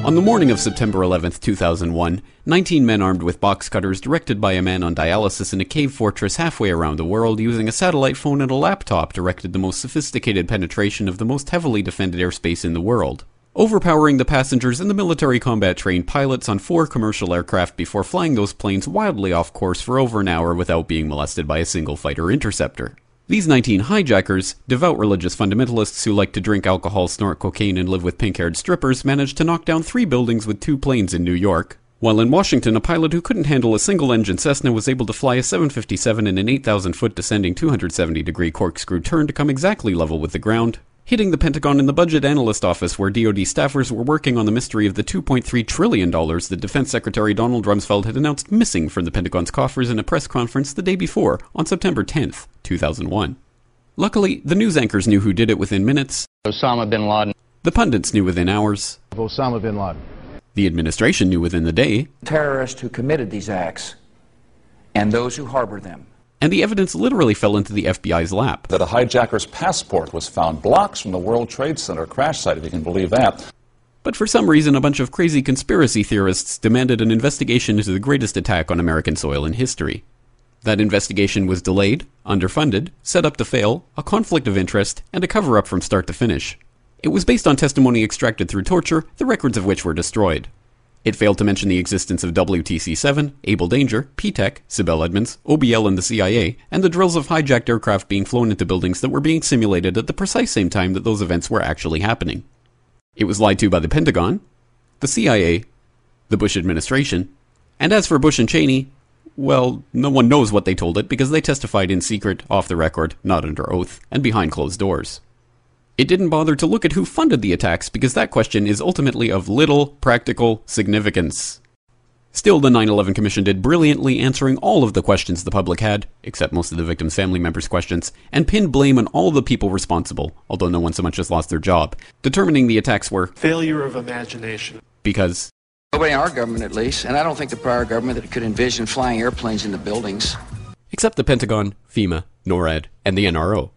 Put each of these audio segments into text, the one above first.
On the morning of September 11, 2001, 19 men armed with box cutters directed by a man on dialysis in a cave fortress halfway around the world using a satellite phone and a laptop directed the most sophisticated penetration of the most heavily defended airspace in the world, overpowering the passengers and the military combat-trained pilots on 4 commercial aircraft before flying those planes wildly off course for over an hour without being molested by a single fighter interceptor. These 19 hijackers, devout religious fundamentalists who like to drink alcohol, snort cocaine, and live with pink-haired strippers, managed to knock down 3 buildings with 2 planes in New York, while in Washington a pilot who couldn't handle a single-engine Cessna was able to fly a 757 in an 8,000-foot descending 270-degree corkscrew turn to come exactly level with the ground, hitting the Pentagon in the budget analyst office where DoD staffers were working on the mystery of the $2.3 trillion that Defense Secretary Donald Rumsfeld had announced missing from the Pentagon's coffers in a press conference the day before, on September 10th, 2001. Luckily, the news anchors knew who did it within minutes. Osama bin Laden. The pundits knew within hours. Osama bin Laden. The administration knew within the day. Terrorists who committed these acts and those who harbor them. And the evidence literally fell into the FBI's lap. That a hijacker's passport was found blocks from the World Trade Center crash site, if you can believe that. But for some reason, a bunch of crazy conspiracy theorists demanded an investigation into the greatest attack on American soil in history. That investigation was delayed, underfunded, set up to fail, a conflict of interest, and a cover-up from start to finish. It was based on testimony extracted through torture, the records of which were destroyed. It failed to mention the existence of WTC-7, Able Danger, P-TECH, Sibel Edmonds, OBL and the CIA, and the drills of hijacked aircraft being flown into buildings that were being simulated at the precise same time that those events were actually happening. It was lied to by the Pentagon, the CIA, the Bush administration, and as for Bush and Cheney, well, no one knows what they told it because they testified in secret, off the record, not under oath, and behind closed doors. It didn't bother to look at who funded the attacks because that question is ultimately of little practical significance. Still, the 9/11 Commission did brilliantly answering all of the questions the public had, except most of the victims' family members' questions, and pinned blame on all the people responsible, although no one so much as lost their job, determining the attacks were failure of imagination. Because nobody in our government, at least, and I don't think the prior government that could envision flying airplanes into buildings. Except the Pentagon, FEMA, NORAD, and the NRO.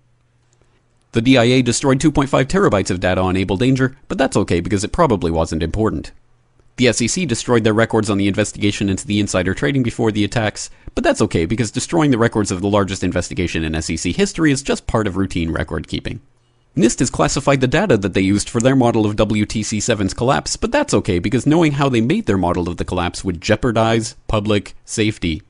The DIA destroyed 2.5 terabytes of data on Able Danger, but that's okay because it probably wasn't important. The SEC destroyed their records on the investigation into the insider trading before the attacks, but that's okay because destroying the records of the largest investigation in SEC history is just part of routine record keeping. NIST has classified the data that they used for their model of WTC-7's collapse, but that's okay because knowing how they made their model of the collapse would jeopardize public safety.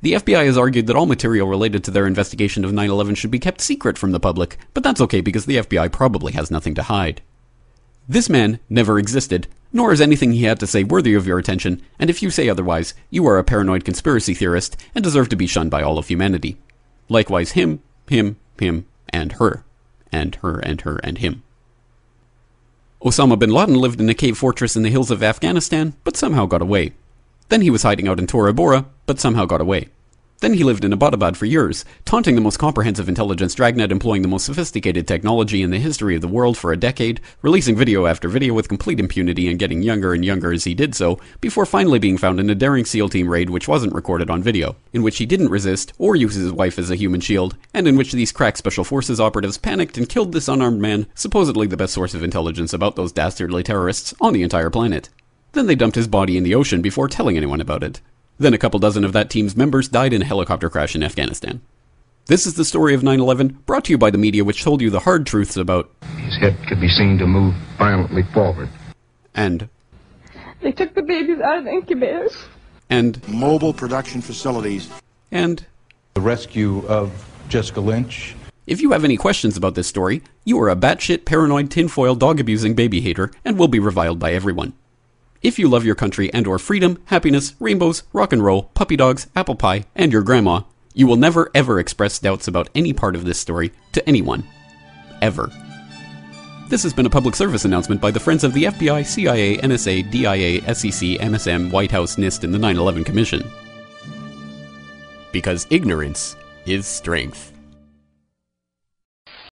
The FBI has argued that all material related to their investigation of 9/11 should be kept secret from the public, but that's okay because the FBI probably has nothing to hide. This man never existed, nor is anything he had to say worthy of your attention, and if you say otherwise, you are a paranoid conspiracy theorist and deserve to be shunned by all of humanity. Likewise him, and her. And her, and her, and him. Osama bin Laden lived in a cave fortress in the hills of Afghanistan, but somehow got away. Then he was hiding out in Tora Bora, but somehow got away. Then he lived in Abbottabad for years, taunting the most comprehensive intelligence dragnet employing the most sophisticated technology in the history of the world for a decade, releasing video after video with complete impunity and getting younger and younger as he did so, before finally being found in a daring SEAL team raid which wasn't recorded on video, in which he didn't resist or use his wife as a human shield, and in which these crack special forces operatives panicked and killed this unarmed man, supposedly the best source of intelligence about those dastardly terrorists on the entire planet. Then they dumped his body in the ocean before telling anyone about it. Then a couple dozen of that team's members died in a helicopter crash in Afghanistan. This is the story of 9/11, brought to you by the media which told you the hard truths about... His head could be seen to move violently forward. And... They took the babies out of the incubators. And... Mobile production facilities. And... The rescue of Jessica Lynch. If you have any questions about this story, you are a batshit paranoid tinfoil dog-abusing baby hater and will be reviled by everyone. If you love your country and or freedom, happiness, rainbows, rock and roll, puppy dogs, apple pie, and your grandma, you will never ever express doubts about any part of this story to anyone. Ever. This has been a public service announcement by the Friends of the FBI, CIA, NSA, DIA, SEC, MSM, White House, NIST, and the 9/11 Commission. Because ignorance is strength.